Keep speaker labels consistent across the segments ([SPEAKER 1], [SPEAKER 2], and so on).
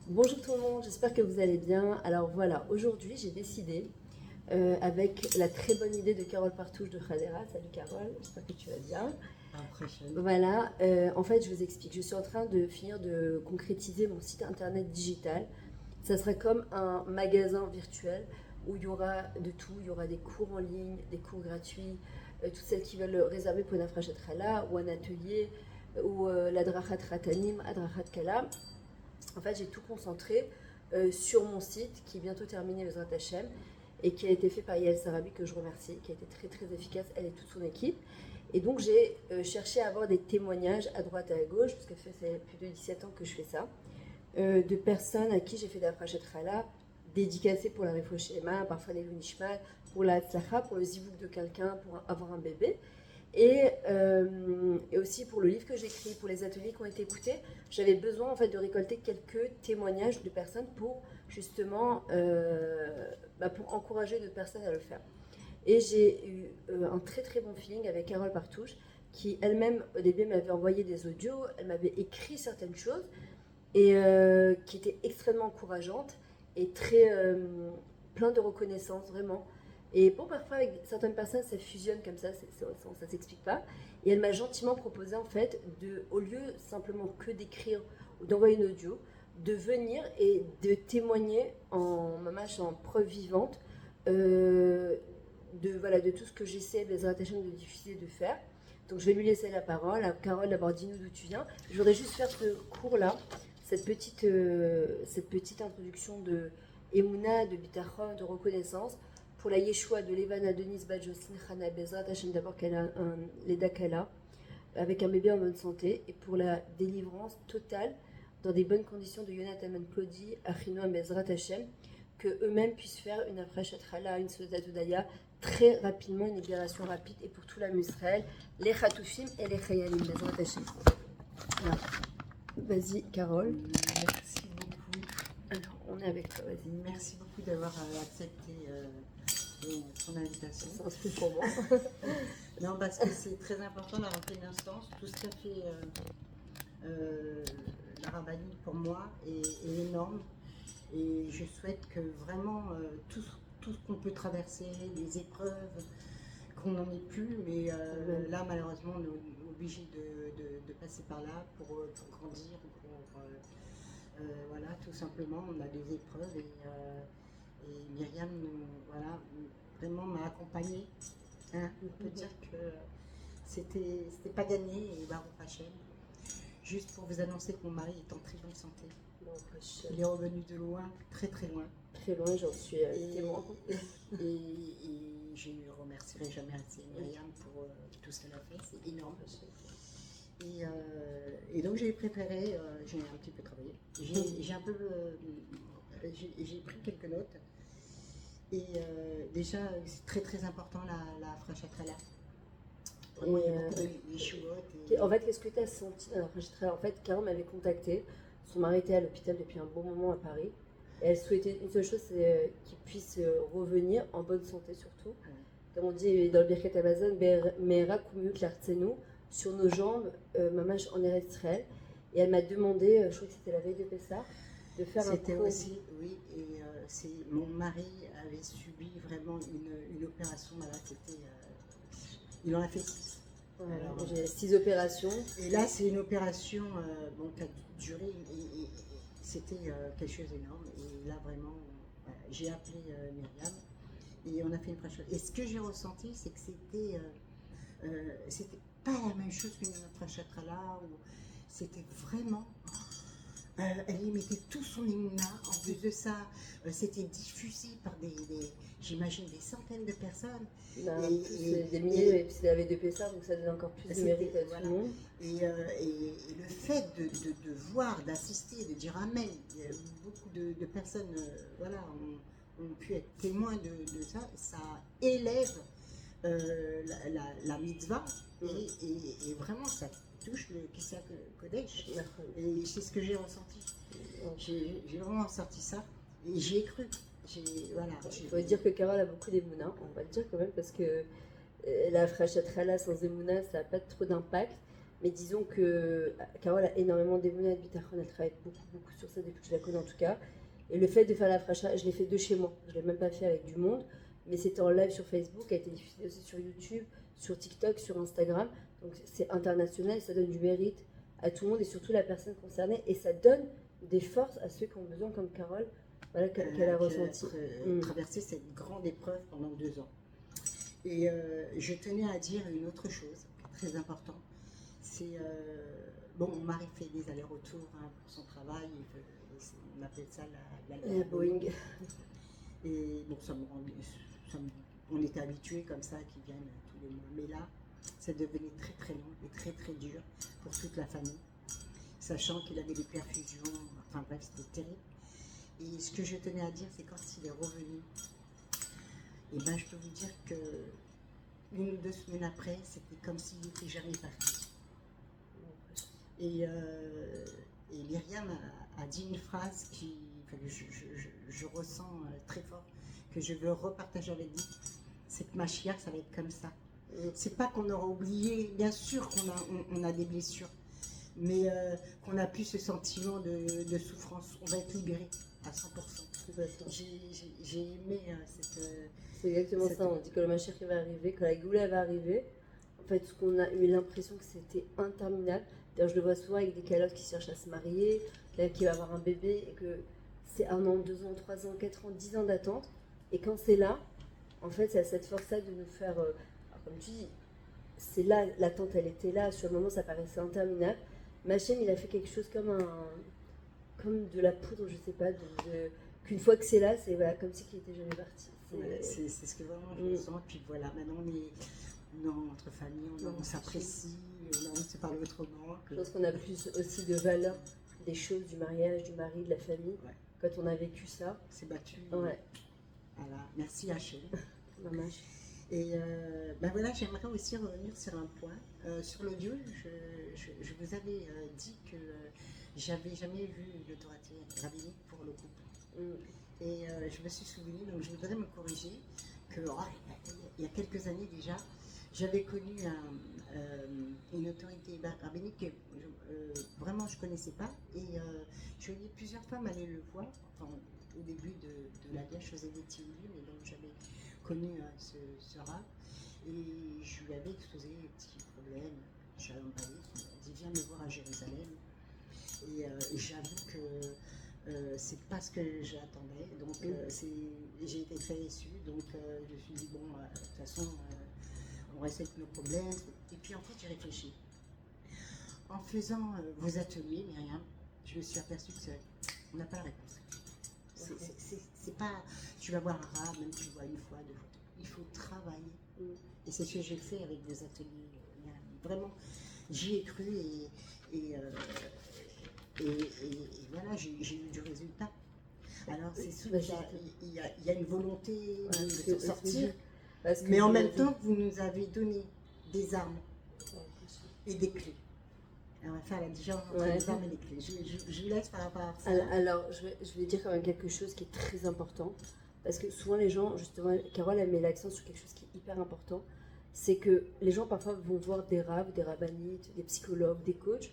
[SPEAKER 1] Bonjour tout le monde, j'espère que vous allez bien. Alors voilà, aujourd'hui j'ai décidé, avec la très bonne idée de Carole Partouche de Khadera, salut Carole, j'espère que tu vas bien.
[SPEAKER 2] Impressionne.
[SPEAKER 1] Voilà, en fait je vous explique, je suis en train de finir de concrétiser mon site internet digital. Ça sera comme un magasin virtuel où il y aura de tout, il y aura des cours en ligne, des cours gratuits, toutes celles qui veulent réserver pour une afrachat Khala ou un atelier ou la Drachat Ratanim, Adrachat Kala. En fait, j'ai tout concentré sur mon site qui est bientôt terminé, Bezrat Hachem, et qui a été fait par Yael Sarabi, que je remercie, qui a été très très efficace, elle et toute son équipe. Et donc, j'ai cherché à avoir des témoignages à droite et à gauche, parce que ça fait plus de 17 ans que je fais ça, de personnes à qui j'ai fait d'Afrachet Khala, dédicacées pour la Refoshéma, parfois les Lunishma, pour la Tzlacha, pour le zivouk de quelqu'un, pour avoir un bébé. Et aussi pour le livre que j'écris, pour les ateliers qui ont été écoutés, j'avais besoin en fait de récolter quelques témoignages de personnes pour justement pour encourager d'autres personnes à le faire. Et j'ai eu un très très bon feeling avec Carole Partouche, qui elle-même au début m'avait envoyé des audios, elle m'avait écrit certaines choses et qui étaient extrêmement encourageantes et très plein de reconnaissance vraiment. Et bon, parfois, avec certaines personnes, ça fusionne comme ça s'explique pas. Et elle m'a gentiment proposé, en fait, au lieu simplement que d'écrire ou d'envoyer une audio, de venir et de témoigner en preuve vivante de tout ce que j'essaie, Bezrat Hashem, de diffuser, de faire. Donc, je vais lui laisser la parole. Alors, Carole, d'abord, dis-nous d'où tu viens. Je voudrais juste faire ce cours-là, cette petite introduction de Emouna, de Bitachon, de reconnaissance pour la Yeshua de Levana Denise Badjosin Khana Bezrat Hachem, d'abord qu'elle a un Leda Kala avec un bébé en bonne santé, et pour la délivrance totale dans des bonnes conditions de Yonatan Plodi, Achinoam Bezrat Hachem, que eux-mêmes puissent faire une Afrashat Chala, une Sodat Udaya très rapidement, une libération rapide, et pour tout l'âme Israël, les Khatoufim et les Chayalim Bezrat Hachem. Voilà. Vas-y, Carole.
[SPEAKER 2] Merci beaucoup.
[SPEAKER 1] Alors, on est avec toi, vas-y.
[SPEAKER 2] Merci beaucoup d'avoir accepté son invitation.
[SPEAKER 1] Ça s'inspire pour moi.
[SPEAKER 2] Non, parce que c'est très important la rentrée d'instance. Tout ce qu'a fait la rabbinite pour moi est énorme. Et je souhaite que vraiment tout ce qu'on peut traverser, les épreuves, qu'on n'en ait plus. Mais là, malheureusement, on est obligé de passer par là pour grandir, voilà, tout simplement, on a des épreuves et Myriam, voilà, vraiment m'a accompagnée. Hein. On peut dire que c'était pas gagné et Baruch Hashem. Juste pour vous annoncer que mon mari est en très bonne santé. Il est revenu de loin, très très loin.
[SPEAKER 1] Très loin, j'en suis témoin.
[SPEAKER 2] Et je ne remercierai jamais assez Myriam pour tout ce qu'elle a fait, c'est énorme. Et donc j'ai préparé, j'ai un petit peu travaillé, j'ai un peu, j'ai pris quelques notes. Et déjà, c'est très très important la Frachatala. Vraiment, il y a beaucoup de chouettes.
[SPEAKER 1] En fait, qu'est-ce que tu as senti dans la Frachatala? En fait, Carole m'avait contacté, son mari était à l'hôpital depuis un bon moment à Paris. Et elle souhaitait une seule chose, c'est qu'il puisse revenir en bonne santé surtout. Comme on dit dans le Birkat Amazon, Meera Kumut Lartsenu, sur nos jambes, Mamash en Eretz Israël. Et elle m'a demandé, je crois que c'était la veille de Pessah, de faire un cours.
[SPEAKER 2] C'était aussi, oui, et mon mari avait subi vraiment une opération, voilà, c'était, il en a fait 6.
[SPEAKER 1] Alors, j'ai 6 opérations.
[SPEAKER 2] Et là, c'est une opération qui a duré, et c'était quelque chose d'énorme. Et là, vraiment, j'ai appelé Myriam et on a fait une prêche. Et ce que j'ai ressenti, c'est que c'était pas la même chose qu'une prêche-là, où c'était vraiment. Elle y mettait tout son émouna. En plus de ça, c'était diffusé par j'imagine, des centaines de personnes.
[SPEAKER 1] Des milliers, et puis c'est la veille de Pessah, donc ça donne encore plus de mérite à tout le monde.
[SPEAKER 2] Et le fait de voir, d'assister, de dire Amen, beaucoup de personnes ont pu être témoins de ça, ça élève la mitzvah et vraiment ça touche le Kissa Kodesh. Et c'est ce que j'ai ressenti. J'ai vraiment ressenti ça et j'y ai cru.
[SPEAKER 1] Il faut dire que Carole a beaucoup d'émouna, on va le dire quand même, parce que la Frachatala sans émouna, ça n'a pas trop d'impact. Mais disons que Carole a énormément d'émouna de bitachon, elle travaille beaucoup sur ça depuis que je la connais en tout cas. Et le fait de faire la fracha, je l'ai fait de chez moi. Je ne l'ai même pas fait avec du monde. Mais c'était en live sur Facebook, elle a été diffusée aussi sur YouTube, sur TikTok, sur Instagram. Donc c'est international, ça donne du mérite à tout le monde et surtout la personne concernée. Et ça donne des forces à ceux qui ont besoin, comme Carole, voilà, qu'elle a ressenti.
[SPEAKER 2] Traverser cette grande épreuve pendant 2 ans. Et je tenais à dire une autre chose, très importante. C'est, bon, mon mari fait des allers-retours pour son travail, on appelle ça la
[SPEAKER 1] Boeing.
[SPEAKER 2] Et bon, on était habitués comme ça qu'ils viennent tous les mois. Mais là, ça devenait très très long et très très dur pour toute la famille, sachant qu'il avait des perfusions, enfin bref, c'était terrible. Et ce que je tenais à dire, c'est quand il est revenu, et ben je peux vous dire que 1 ou 2 semaines après, c'était comme s'il n'était jamais parti. Et Myriam a dit une phrase que je ressens très fort, que je veux repartager avec vous. C'est que Mashiach, ça va être comme ça. C'est pas qu'on aura oublié, bien sûr qu'on a des blessures, mais qu'on n'a plus ce sentiment de souffrance. On va être libéré à 100%. J'ai aimé cette...
[SPEAKER 1] C'est exactement ça, on dit que le Mashiach va arriver, que la Goula va arriver. En fait, ce qu'on a eu l'impression que c'était interminable. D'ailleurs, je le vois souvent avec des calottes qui cherchent à se marier, qui va avoir un bébé, et que c'est 1 an, 2 ans, 3 ans, 4 ans, 10 ans d'attente. Et quand c'est là, en fait, c'est cette force-là de nous faire... alors, comme tu dis, c'est là, l'attente, elle était là. Sur le moment, ça paraissait interminable. Machem, il a fait quelque chose comme de la poudre, je sais pas, qu'une fois que c'est là, c'est voilà, comme si qu'il était jamais parti.
[SPEAKER 2] C'est ce que vraiment je ressens. Puis voilà, maintenant on est entre famille, on s'apprécie, on a envie de se parler autrement.
[SPEAKER 1] Je pense qu'on a plus aussi de valeur des choses, du mariage, du mari, de la famille.
[SPEAKER 2] Ouais.
[SPEAKER 1] Quand on a vécu ça.
[SPEAKER 2] C'est battu.
[SPEAKER 1] Ouais.
[SPEAKER 2] Voilà, merci Hachel.
[SPEAKER 1] Dommage.
[SPEAKER 2] Et ben voilà, j'aimerais aussi revenir sur un point. Sur l'audio, je vous avais dit que j'avais jamais vu l'autorité rabbinique pour le couple. Et je me suis souvenue, donc je voudrais me corriger, que il y a quelques années déjà, j'avais connu une autorité rabbinique que vraiment je ne connaissais pas. Et je voyais plusieurs femmes aller le voir. Enfin, au début de la guerre, je faisais des tioulis, mais donc j'avais connu ce rab. Et je lui avais exposé les petits problèmes. Shalom Balik, il m'a dit viens me voir à Jérusalem. Et j'avoue que c'est pas ce que j'attendais. Donc j'ai été très déçue. Donc je me suis dit bon, de toute façon, on reste avec nos problèmes. Et puis en fait, j'ai réfléchi. En faisant vos ateliers, Myriam, je me suis aperçue qu'on n'a pas la réponse. C'est pas, tu vas voir un rab, même tu le vois 1 fois, 2 fois. Il faut travailler. Et c'est ce que j'ai fait avec vos ateliers. Vraiment, j'y ai cru et voilà, j'ai eu du résultat. Alors c'est sûr qu'il y a une volonté de sortir, mais en même temps, vous nous avez donné des armes et des clés. On va faire la différence entre les armes et les clés. Je vous laisse par rapport à ça.
[SPEAKER 1] Alors je vais dire quand même quelque chose qui est très important, parce que souvent les gens, justement, Carole elle met l'accent sur quelque chose qui est hyper important, c'est que les gens parfois vont voir des rabbs, des rabbanites, des psychologues, des coachs,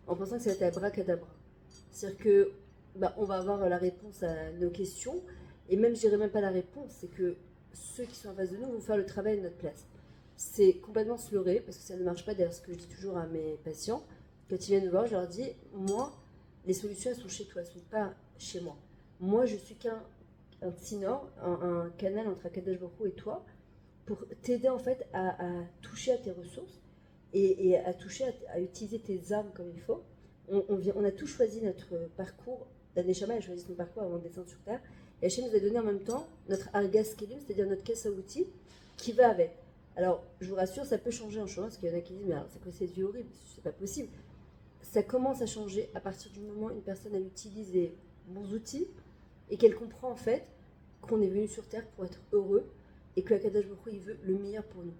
[SPEAKER 1] en pensant que c'est abracadabra. C'est-à-dire que on va avoir la réponse à nos questions, et même je dirais même pas la réponse, c'est que ceux qui sont en face de nous vont faire le travail de notre place. C'est complètement se leurrer, parce que ça ne marche pas. D'ailleurs, ce que je dis toujours à mes patients, quand ils viennent me voir, je leur dis, moi, les solutions, elles sont chez toi, elles ne sont pas chez moi. Moi, je suis qu'un tsinor, un canal entre Akadosh Baruch Hu et toi, pour t'aider en fait à toucher à tes ressources et à toucher, à utiliser tes armes comme il faut. On a tout choisi notre parcours. La Neshama a choisi son parcours avant de descendre sur terre. Et Hachem nous a donné en même temps notre argas kelim, c'est-à-dire notre caisse à outils, qui va avec. Alors, je vous rassure, ça peut changer en changeant, parce qu'il y en a qui disent, mais alors c'est quoi cette vie horrible? C'est pas possible. Ça commence à changer à partir du moment où une personne elle utilise les bons outils et qu'elle comprend en fait qu'on est venu sur terre pour être heureux et que Akadosh Baruch Hu, il veut le meilleur pour nous.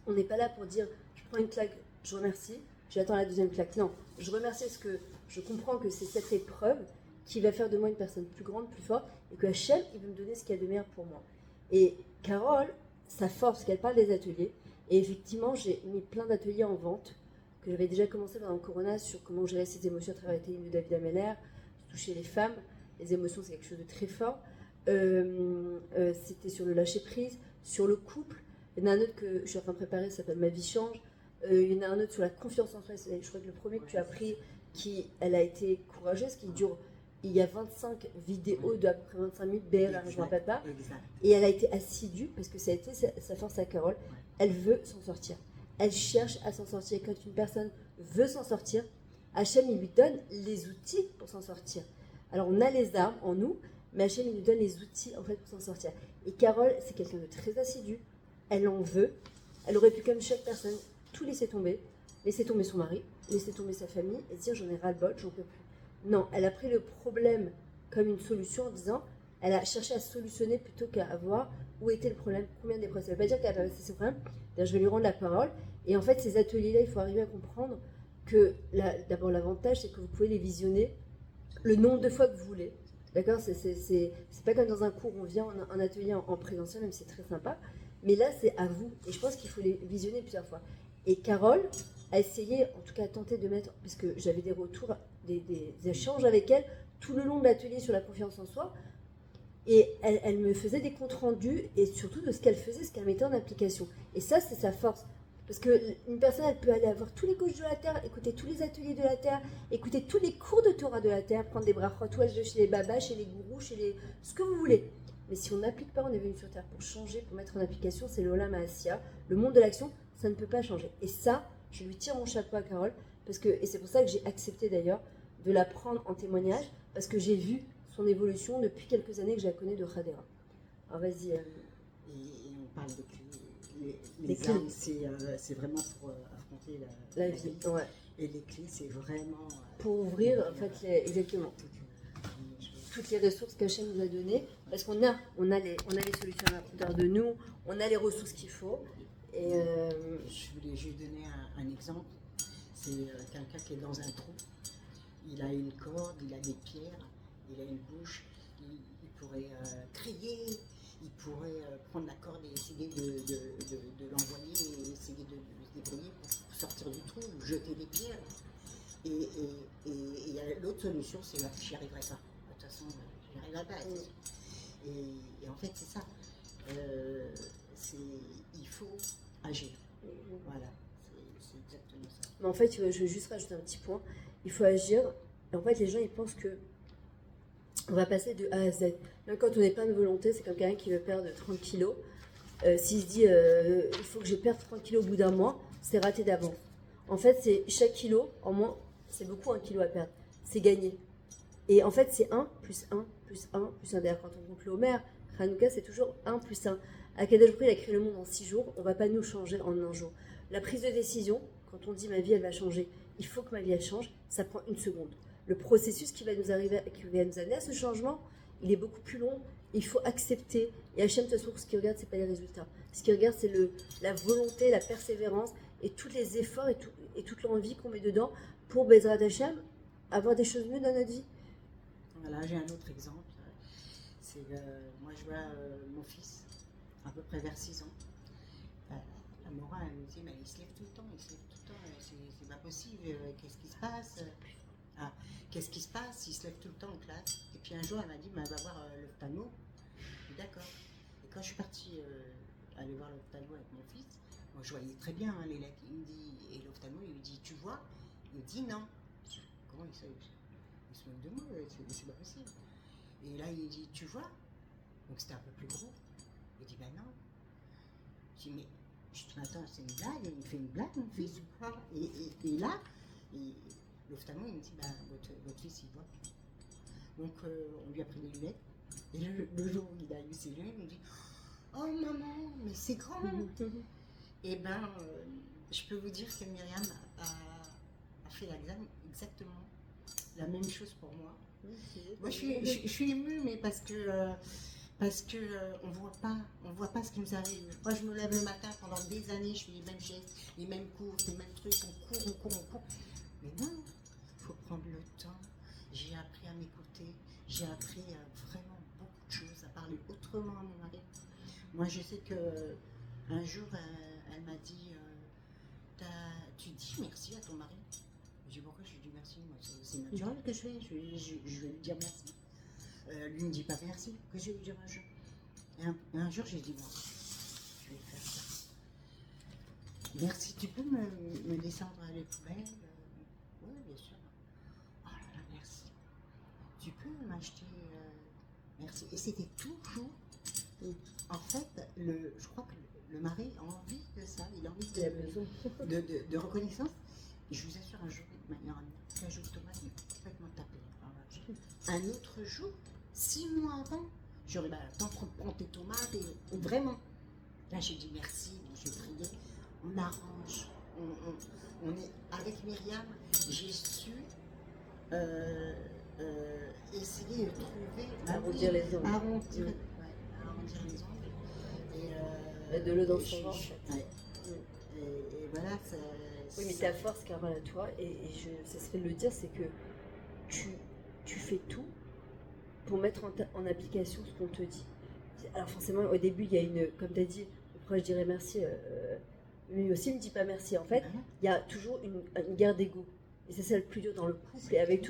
[SPEAKER 1] On n'est pas là pour dire je prends une claque, je remercie, j'attends la deuxième claque. Non, je remercie parce que je comprends que c'est cette épreuve qui va faire de moi une personne plus grande, plus forte, et que Hachem, il veut me donner ce qu'il y a de meilleur pour moi. Et Carole, sa force, qu'elle parle des ateliers, et effectivement, j'ai mis plein d'ateliers en vente, que j'avais déjà commencé pendant le Corona, sur comment gérer ses émotions à travers les télévisions de David Ameller, surtout chez les femmes. Les émotions, c'est quelque chose de très fort. C'était sur le lâcher-prise, sur le couple. Il y en a un autre que je suis en train de préparer, ça s'appelle Ma vie change. Il y en a un autre sur la confiance en soi. Je crois que le premier que tu as pris, elle a été courageuse, qui dure. Il y a 25 vidéos de à peu près 25 minutes, BR, je ne me rappelle pas. Et elle a été assidue, parce que ça a été sa force à Carole. Elle veut s'en sortir. Elle cherche à s'en sortir. Et quand une personne veut s'en sortir, Hachem, il lui donne les outils pour s'en sortir. Alors, on a les armes en nous, mais Hachem, il nous donne les outils en fait, pour s'en sortir. Et Carole, c'est quelqu'un de très assidu. Elle en veut. Elle aurait pu, comme chaque personne, tout laisser tomber son mari, laisser tomber sa famille et se dire j'en ai ras-le-bol, j'en peux plus. Non, elle a pris le problème comme une solution en disant, elle a cherché à solutionner plutôt qu'à voir où était le problème, combien des problèmes. Ça ne veut pas dire qu'elle a pas passé ses problèmes. D'ailleurs, je vais lui rendre la parole. Et en fait, ces ateliers-là, il faut arriver à comprendre que d'abord l'avantage, c'est que vous pouvez les visionner le nombre de fois que vous voulez. D'accord, c'est pas comme dans un cours, on vient en atelier en présentiel, même si c'est très sympa. Mais là, c'est à vous. Et je pense qu'il faut les visionner plusieurs fois. Et Carole a essayé, en tout cas, a tenté de mettre, parce que j'avais des retours, des échanges avec elle tout le long de l'atelier sur la confiance en soi. Et elle me faisait des comptes rendus et surtout de ce qu'elle faisait, ce qu'elle mettait en application. Et ça, c'est sa force. Parce qu'une personne, elle peut aller avoir tous les coachs de la Terre, écouter tous les ateliers de la Terre, écouter tous les cours de Torah de la Terre, prendre des brachot de chez les babas, chez les gourous, ce que vous voulez. Mais si on n'applique pas, on est venu sur Terre pour changer, pour mettre en application, c'est l'Olam Ha'asiya, le monde de l'action, ça ne peut pas changer. Et ça, je lui tire mon chapeau à Carole, et c'est pour ça que j'ai accepté d'ailleurs de la prendre en témoignage, parce que j'ai vu son évolution depuis quelques années que je la connais de Khadera. Alors vas-y.
[SPEAKER 2] Et on parle de les armes, c'est vraiment pour affronter
[SPEAKER 1] la vie. Ouais.
[SPEAKER 2] Et les clés, c'est vraiment...
[SPEAKER 1] pour ouvrir, en fait, exactement. Toutes les ressources qu'Hachem nous a données, parce qu'on a les solutions à l'intérieur de nous, on a les ressources qu'il faut. Et
[SPEAKER 2] je voulais juste donner un exemple. C'est quelqu'un qui est dans un trou. Il a une corde, il a des pierres, il a une bouche. Il pourrait crier, il pourrait prendre la corde et essayer de l'envoyer et essayer de se débrouiller pour sortir du trou, jeter des pierres. Et l'autre solution, c'est j'y arriverai pas. De toute façon, j'y arriverai pas. Et en fait, c'est ça. Il faut agir. Voilà, c'est exactement ça.
[SPEAKER 1] Mais en fait, je vais juste rajouter un petit point. Il faut agir. Et en fait, les gens, ils pensent que on va passer de A à Z. Même quand on n'est pas de volonté, c'est comme quelqu'un qui veut perdre 30 kilos. S'il se dit, il faut que je perde 30 kilos au bout d'un mois, c'est raté d'avance. En fait, c'est chaque kilo en moins, c'est beaucoup un kilo à perdre. C'est gagné. Et en fait, c'est 1 plus 1 plus 1 plus 1. D'ailleurs, quand on compte l'Homer, Hanouka, c'est toujours 1 plus 1. Akadosh Brou, il a créé le monde en 6 jours. On ne va pas nous changer en un jour. La prise de décision, quand on dit ma vie, elle va changer, il faut que ma vie, elle change, ça prend une seconde. Le processus qui va nous amener à ce changement, il est beaucoup plus long. Il faut accepter. Et Hachem, de toute façon, ce qu'il regarde, ce n'est pas les résultats. Ce qu'il regarde, c'est la volonté, la persévérance et tous les efforts et toute l'envie qu'on met dedans pour, Bezrat Hachem, avoir des choses mieux dans notre vie.
[SPEAKER 2] Voilà, j'ai un autre exemple. C'est moi, je vois mon fils, à peu près vers 6 ans. La morale, elle me dit, mais il se lève tout le temps, c'est pas possible, qu'est-ce qui se passe? Qu'est-ce qui se passe? Il se lève tout le temps en classe. Et puis un jour, elle m'a dit, va voir l'ophtalmo. D'accord. Et quand je suis partie aller voir l'ophtalmo avec mon fils, moi je voyais très bien les lettres. Il me dit, et l'ophtalmo, il lui dit, tu vois? Il me dit non. Comment il se moque de moi? C'est pas possible. Et là, il dit, tu vois? Donc c'était un peu plus gros. Il dit, ben non. Je dis, mais je dis, attends, c'est une blague? Il me fait une blague, mon fils, ou quoi? Et là, l'ophtalmo, il me dit, votre fils, il voit. Donc, on lui a pris les lunettes. Et le jour où il a eu ses lunettes, il me dit, oh maman, mais c'est grand. Et je peux vous dire que Myriam a fait exactement la même chose pour moi. Moi, je suis émue, mais parce que on voit pas ce qui nous arrive. Moi, je me lève le matin pendant des années, je fais les mêmes gestes, les mêmes cours, les mêmes trucs, on court. Mais non, il faut prendre le temps. J'ai appris à m'écouter, j'ai appris vraiment beaucoup de choses, à parler autrement à mon mari. Moi, je sais que un jour, elle m'a dit, tu dis merci à ton mari? Je dis pourquoi je lui dis merci, moi c'est naturel que je fais, je vais lui dire merci. Lui ne me dit pas merci, que je vais lui dire un jour. Et un jour j'ai dit bon, je vais faire ça. Merci, tu peux me descendre les poubelles Oui, bien sûr. Oh là là, merci. Tu peux m'acheter merci. Et c'était toujours, en fait, je crois que le mari a envie de ça, il a envie de reconnaissance. Et je vous assure, un jour, ma meilleure amie, un jour, Thomas m'a complètement tapé. Un autre jour, 6 mois avant, j'aurais dit, attends, prends tes tomates, et vraiment. Là, j'ai dit merci, j'ai prié, on arrange, on est avec Myriam, j'ai su essayer de trouver
[SPEAKER 1] arrondir les ongles.
[SPEAKER 2] Arrondir les ongles.
[SPEAKER 1] Et de l'eau dans son ventre.
[SPEAKER 2] Ouais. Et voilà, ça.
[SPEAKER 1] Oui, mais ta force, Carole, à toi, ça se fait de le dire, c'est que tu fais tout pour mettre en application ce qu'on te dit. Alors forcément, au début, il y a comme tu as dit, pourquoi je dirais merci, lui aussi ne me dit pas merci. En fait, il y a toujours une guerre d'ego. Et c'est ça le plus dur dans le couple. Et avec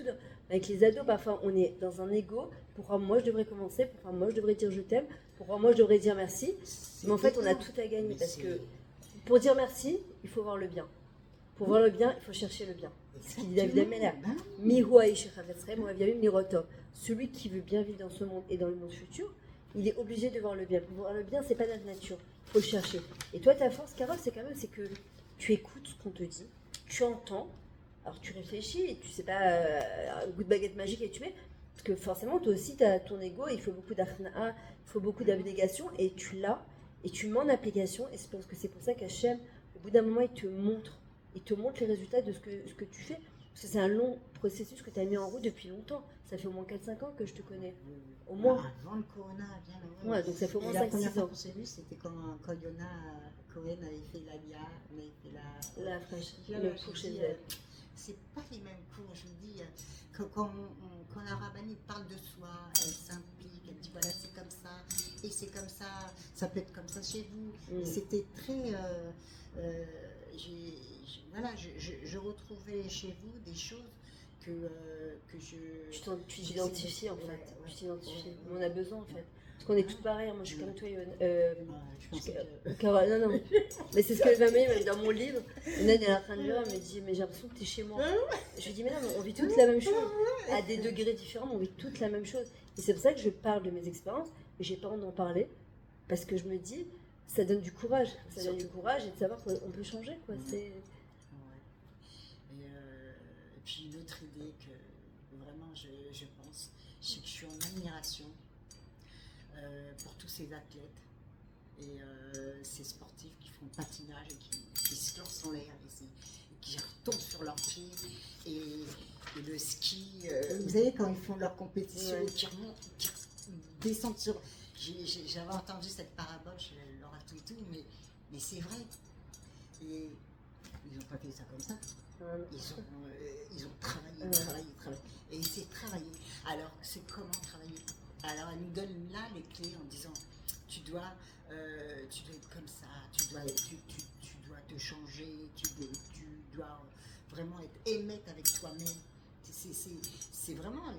[SPEAKER 1] les ados, parfois, on est dans un ego. Pourquoi moi, je devrais commencer? Pourquoi moi, je devrais dire je t'aime? Pourquoi moi, je devrais dire merci? Mais en fait, on a tout à gagner. Parce que pour dire merci, il faut voir le bien. Pour voir le bien, il faut chercher le bien. Ce qu'il dit David Ameller. Celui qui veut bien vivre dans ce monde et dans le monde futur, il est obligé de voir le bien. Pour voir le bien, c'est pas notre nature. Il faut le chercher. Et toi, ta force, Carole, c'est que tu écoutes ce qu'on te dit, tu entends, alors tu réfléchis, et tu sais pas, un goût de baguette magique et tu es. Parce que forcément, toi aussi, tu as ton ego, il faut beaucoup d'achna'a, il faut beaucoup d'abnégation, et tu l'as, et tu mets en application, et je pense que c'est pour ça qu'Hachem, au bout d'un moment, il te montre les résultats de ce que tu fais. Parce que c'est un long processus que tu as mis en route depuis longtemps. Ça fait au moins 4-5 ans que je te connais. Au moins.
[SPEAKER 2] Avant le Corona, bien avant.
[SPEAKER 1] Ouais, donc ça fait au moins 5-6 ans.
[SPEAKER 2] La première fois qu'on s'est vu, c'était quand Yona Cohen avait fait l'Alia, on avait fait
[SPEAKER 1] la fraîche, le cours chez elle.
[SPEAKER 2] C'est pas les mêmes cours, je vous dis. Quand la rabbinite parle de soi, elle s'implique, elle dit voilà, c'est comme ça, et c'est comme ça, ça peut être comme ça chez vous. C'était très. Je retrouvais chez vous des choses que je.
[SPEAKER 1] Tu t'identifies en fait. Ouais, tu t'identifies. On en a besoin en fait. Parce qu'on est toutes pareilles. Moi je suis comme toi, Carole, non. Mais c'est ce que ma mère m'a dit dans mon livre. Une elle est en train de lire, elle me dit mais j'ai l'impression que tu es chez moi. Je lui dis mais non, on vit toutes la même chose. À des degrés différents, mais on vit toutes la même chose. Et c'est pour ça que je parle de mes expériences, mais j'ai pas honte d'en parler. Parce que je me dis, ça donne du courage. Ça donne du courage et de savoir qu'on peut changer. Quoi. C'est.
[SPEAKER 2] Et puis une autre idée que vraiment je pense, c'est que je suis en admiration pour tous ces athlètes et ces sportifs qui font patinage et qui se lancent en l'air et qui retombent sur leurs pieds et le ski. Vous savez quand ils font leur compétition, qui remontent, qui descendent sur. J'avais entendu cette parabole chez Laura Toutou, mais c'est vrai. Et ils n'ont pas fait ça comme ça. Ils ont travaillé. Et c'est travailler. Alors, c'est comment travailler? Alors, elle nous donne là les clés en disant tu dois être comme ça, tu dois te changer, tu dois vraiment être émette avec toi-même. C'est vraiment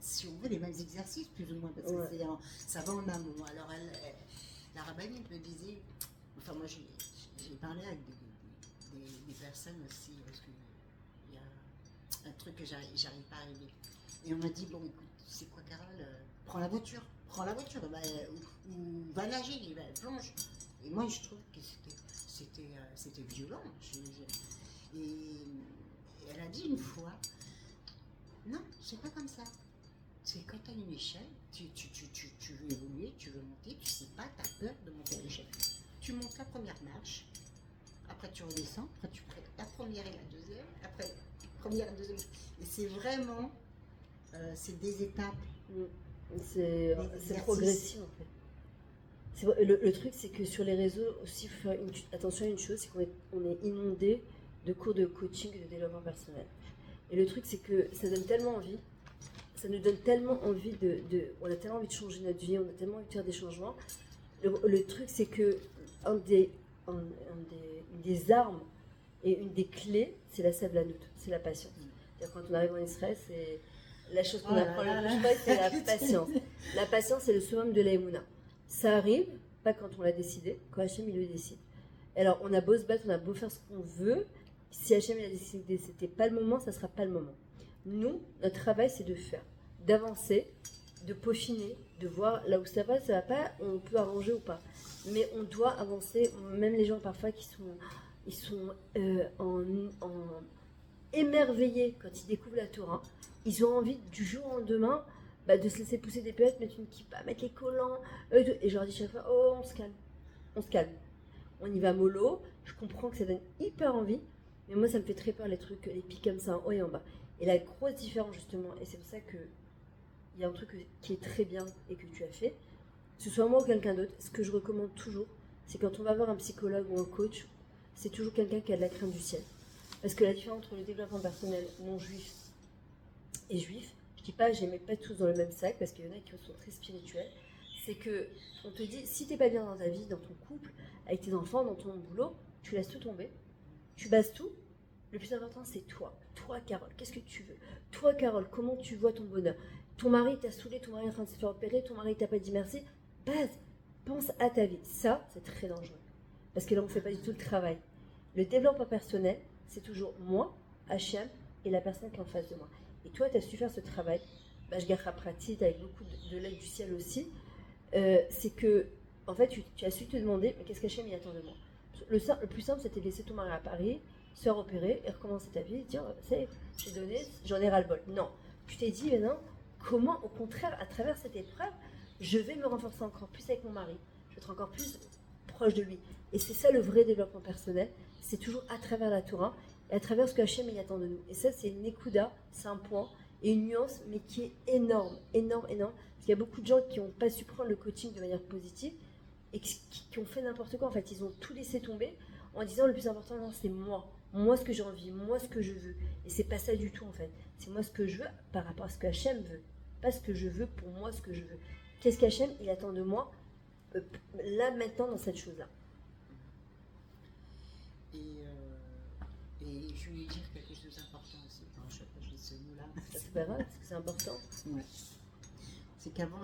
[SPEAKER 2] si on veut les mêmes exercices, plus ou moins, parce que ça va en amont. Alors, la rabbinite me disait, enfin, moi j'ai parlé avec des personnes aussi, parce qu'il y a un truc que j'arrive pas à arriver. Et on m'a dit, bon, écoute, c'est quoi, Carole, prends la voiture, ou va nager, plonge. Et moi, je trouve que c'était violent. Et elle a dit une fois, non, c'est pas comme ça. C'est quand tu as une échelle, tu veux évoluer, tu veux monter, tu sais pas, tu as peur de monter l'échelle. Tu montes la première marche, après tu redescends, après tu prends la première et la deuxième, après première et deuxième. Et c'est vraiment, c'est des étapes.
[SPEAKER 1] C'est progressif en fait. Le truc c'est que sur les réseaux aussi, il faut faire attention à une chose, c'est qu'on est inondé de cours de coaching et de développement personnel. Et le truc c'est que ça donne tellement envie. Ça nous donne tellement envie on a tellement envie de changer notre vie, on a tellement envie de faire des changements. Le truc, c'est que une des armes Et une des clés, c'est la savlanout, c'est la patience. C'est-à-dire, quand on arrive en Israël, c'est la chose qu'on apprend le plus fort, c'est la patience. La patience, c'est le summum de l'aïmouna. Ça arrive, pas quand on l'a décidé, quand Hachem il le décide. Alors, on a beau se battre, on a beau faire ce qu'on veut, si Hachem il a décidé, c'était pas le moment, ça sera pas le moment. Nous, notre travail, c'est de faire, d'avancer, de peaufiner, de voir là où ça va pas, on peut arranger ou pas. Mais on doit avancer, même les gens parfois ils sont émerveillés quand ils découvrent la Torah. Ils ont envie du jour au lendemain de se laisser pousser des peuettes, mettre une kippa, mettre les collants. Et je leur dis chaque fois, oh, on se calme. On y va mollo. Je comprends que ça donne hyper envie, mais moi ça me fait très peur les trucs, les pics comme ça en haut et en bas. Et la grosse différence justement, et c'est pour ça que il y a un truc qui est très bien et que tu as fait, que ce soit moi ou quelqu'un d'autre, ce que je recommande toujours, c'est quand on va voir un psychologue ou un coach, c'est toujours quelqu'un qui a de la crainte du ciel. Parce que la différence entre le développement personnel non juif et juif, je dis pas, je les mets pas tous dans le même sac, parce qu'il y en a qui sont très spirituels, c'est que on te dit, si t'es pas bien dans ta vie, dans ton couple, avec tes enfants, dans ton boulot, tu laisses tout tomber, tu bases tout. Le plus important, c'est toi. Toi, Carole, qu'est-ce que tu veux? Toi, Carole, comment tu vois ton bonheur? Ton mari t'a saoulé, ton mari est en train de se faire opérer, ton mari t'a pas dit merci. Base, pense à ta vie. Ça, c'est très dangereux. Parce que là, on ne fait pas du tout le travail. Le développement personnel, c'est toujours moi, Hachem, et la personne qui est en face de moi. Et toi, tu as su faire ce travail. Je garde pratique avec beaucoup de l'aide du ciel aussi. C'est que, en fait, tu as su te demander, mais qu'est-ce qu'Hachem il attend de moi? Le plus simple, c'était de laisser ton mari à Paris, se faire opérer et recommencer ta vie et dire, j'ai donné, j'en ai ras-le-bol. Non. Tu t'es dit, mais non, comment, au contraire, à travers cette épreuve, je vais me renforcer encore plus avec mon mari. Je vais être encore plus proche de lui. Et c'est ça le vrai développement personnel. C'est toujours à travers la Torah et à travers ce que Hachem y attend de nous. Et ça, c'est une ékouda, c'est un point et une nuance, mais qui est énorme, énorme, énorme. Parce qu'il y a beaucoup de gens qui n'ont pas su prendre le coaching de manière positive et qui ont fait n'importe quoi. En fait, ils ont tout laissé tomber en disant le plus important, non, c'est moi. Moi, ce que j'ai envie, moi, ce que je veux. Et c'est pas ça du tout, en fait. C'est moi ce que je veux par rapport à ce que Hachem veut. Pas ce que je veux pour moi, ce que je veux. Qu'est-ce qu'Hachem, il attend de moi, là, maintenant, dans cette chose-là.
[SPEAKER 2] Et je voulais dire quelque chose d'important aussi. Alors, je sais pas, je dis ce mot-là.
[SPEAKER 1] C'est pas grave, parce que c'est important.
[SPEAKER 2] Ouais. C'est qu'avant, on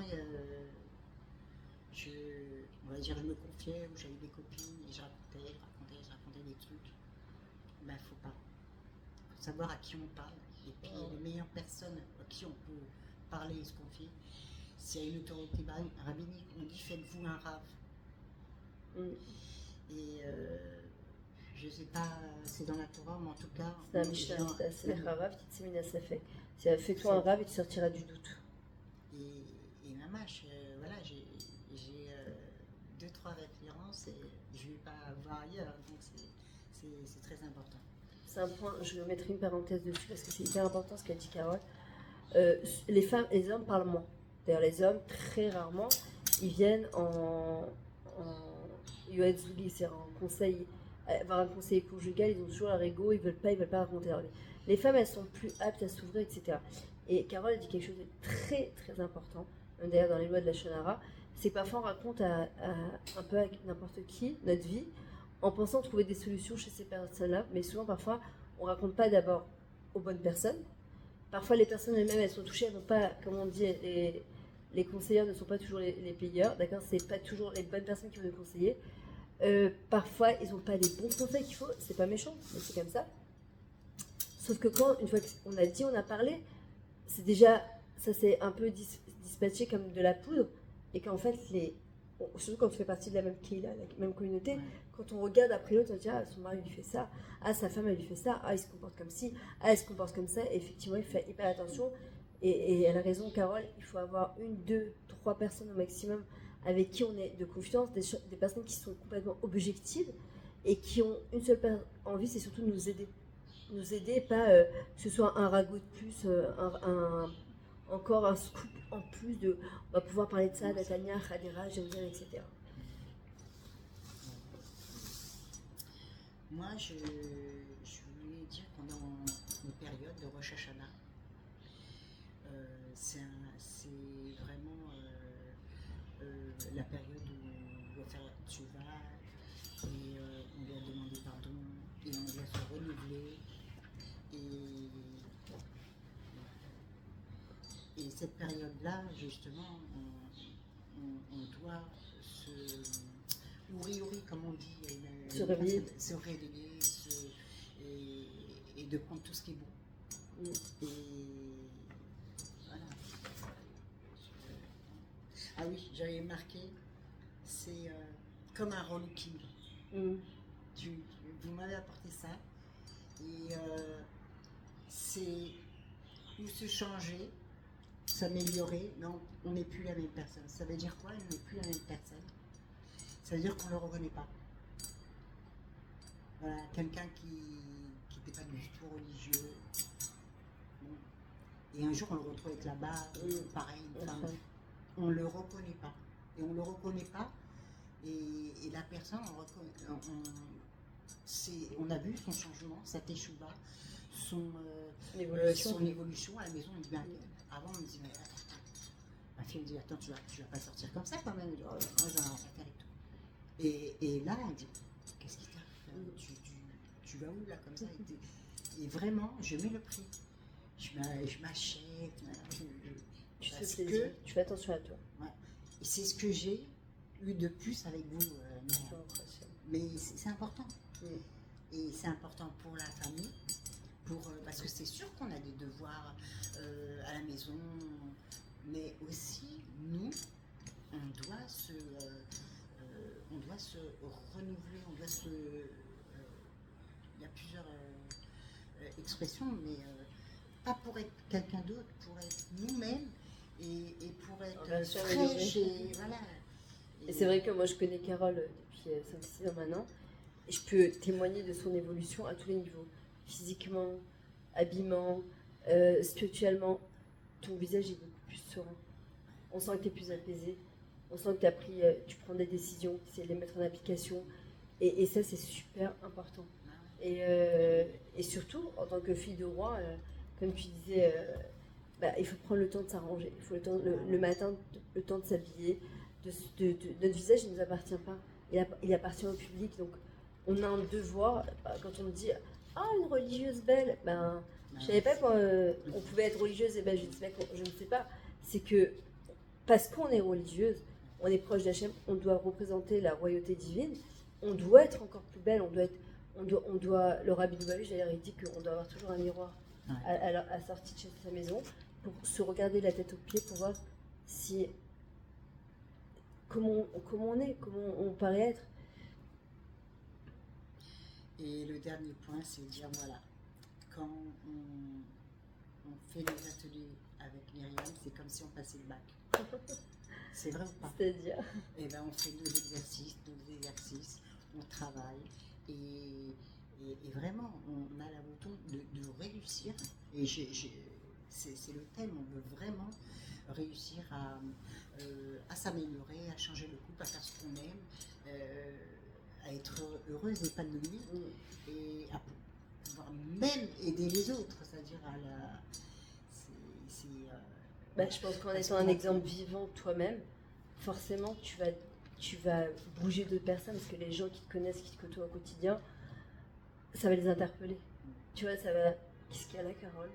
[SPEAKER 2] va dire, je me confiais, où j'avais des copines, et je racontais des trucs. Faut pas. Faut savoir à qui on parle. Et puis, les meilleures personnes à qui on peut parler et se confier, s'il y a une autorité rabbinique, on dit faites-vous un rave. Et je sais pas, c'est dans la Torah, mais en tout cas.
[SPEAKER 1] C'est un Mishnah, c'est le Ravav qui te sémine, ça fait. C'est fais-toi un rave et tu sortiras du doute.
[SPEAKER 2] Et mamache, voilà, j'ai 2-3 références et je ne vais pas voir ailleurs, donc c'est très important.
[SPEAKER 1] C'est un point, je mettrai une parenthèse dessus parce que c'est hyper important ce qu'a dit Carole. Les femmes et les hommes parlent moins. D'ailleurs, les hommes, très rarement, ils viennent en Yoetzugi, c'est-à-dire en conseil, avoir un conseiller conjugal, ils ont toujours leur ego, ils veulent pas raconter leur vie. Les femmes, elles sont plus aptes à s'ouvrir, etc. Et Carole a dit quelque chose de très, très important, d'ailleurs dans les lois de la Shonara, c'est que parfois on raconte un peu à n'importe qui notre vie, en pensant trouver des solutions chez ces personnes-là, mais souvent, parfois, on raconte pas d'abord aux bonnes personnes. Parfois, les personnes elles-mêmes, elles sont touchées, elles n'ont pas, comme on dit, les conseillers ne sont pas toujours les payeurs, d'accord? C'est pas toujours les bonnes personnes qui vont nous conseiller. Parfois, ils n'ont pas les bons conseils qu'il faut, c'est pas méchant, mais c'est comme ça. Sauf que une fois qu'on a dit, on a parlé, c'est déjà, ça s'est un peu dispatché comme de la poudre, et qu'en fait, surtout quand on fait partie de la même même communauté, quand on regarde après l'autre, on se dit, ah, son mari lui fait ça, ah, sa femme elle lui fait ça, ah, il se comporte comme ci, ah, elle se comporte comme ça, et effectivement, il fait hyper attention, et elle a raison, Carole, il faut avoir 1, 2, 3 personnes au maximum avec qui on est de confiance, des personnes qui sont complètement objectives, et qui ont une seule envie, c'est surtout de nous aider. Nous aider, pas que ce soit un ragot de plus, encore un scoop en plus de. On va pouvoir parler de ça, Natania, Khadera, Jérusalem, etc.
[SPEAKER 2] Moi, je voulais dire pendant une période de Rosh Hashanah, c'est vraiment la période où on doit faire tchouva et on doit demander pardon et on doit se renouveler. Et cette période-là, justement, on doit ouri, comme on dit,
[SPEAKER 1] se réveiller,
[SPEAKER 2] et de prendre tout ce qui est bon. Et voilà. Ah oui, j'avais marqué, c'est comme un relooking. Vous m'avez apporté ça. Et c'est ou se changer, s'améliorer, mais on n'est plus la même personne. Ça veut dire quoi? On n'est plus la même personne. Ça veut dire qu'on ne le reconnaît pas. Voilà, quelqu'un qui n'était pas du tout religieux. Bon. Et un jour, on le retrouve avec la barbe, pareil, une femme. On ne le reconnaît pas. Et on ne le reconnaît pas. Et la personne, on a vu son changement, sa teshuva, son évolution à la maison. On dit, avant, on me dit, mais ma fille me dit, attends, tu vas pas sortir comme ça quand même. Moi, j'en ai rien à faire et tout. Et là, elle dit, qu'est-ce qui t'arrive? Tu vas où là comme ça? Et vraiment, je mets le prix. Je m'achète.
[SPEAKER 1] Tu fais attention à toi.
[SPEAKER 2] Ouais. Et c'est ce que j'ai eu de plus avec vous, mais c'est important. Et c'est important pour la famille, parce que c'est sûr qu'on a des devoirs à la maison, mais aussi nous, on doit se renouveler, il y a plusieurs expressions, mais pas pour être quelqu'un d'autre, pour être nous-mêmes et pour être fraîche et voilà.
[SPEAKER 1] Et c'est vrai que moi je connais Carole depuis 5-6 ans maintenant, et je peux témoigner de son évolution à tous les niveaux, physiquement, habillement, spirituellement. Ton visage est beaucoup plus serein. On sent que tu es plus apaisé, on sent que tu prends des décisions, tu essaies de les mettre en application, et ça c'est super important. Et surtout, en tant que fille de roi, comme tu disais, il faut prendre le temps de s'arranger, il faut le matin, le temps de s'habiller. Notre visage ne nous appartient pas, il appartient au public, donc on a un devoir. Quand on me dit une religieuse belle, je savais pas qu'on pouvait être religieuse et belle, je ne sais pas, c'est que parce qu'on est religieuse, on est proche d'Hachem, on doit représenter la royauté divine, on doit être encore plus belle, on doit le Rabbi Lubavitch d'ailleurs il dit qu'on doit avoir toujours un miroir à la sortie de sa maison pour se regarder la tête aux pieds pour voir si comment on est, comment on paraît être.
[SPEAKER 2] Et le dernier point, c'est de dire, voilà, quand on fait les ateliers avec Myriam, c'est comme si on passait le bac. C'est vrai ou pas?
[SPEAKER 1] C'est-à-dire?
[SPEAKER 2] Et ben on fait nos exercices, on travaille, et vraiment, on a la volonté de réussir. Et c'est le thème, on veut vraiment réussir à s'améliorer, à changer le couple, à faire ce qu'on aime, à être heureuse, épanouie, et à pouvoir même aider les autres, c'est-à-dire
[SPEAKER 1] je pense qu'en étant un exemple vivant toi-même, forcément tu vas bouger d'autres personnes, parce que les gens qui te connaissent, qui te côtoient au quotidien, ça va les interpeller. Tu vois, ça va... Qu'est-ce qu'il y a là, Carole?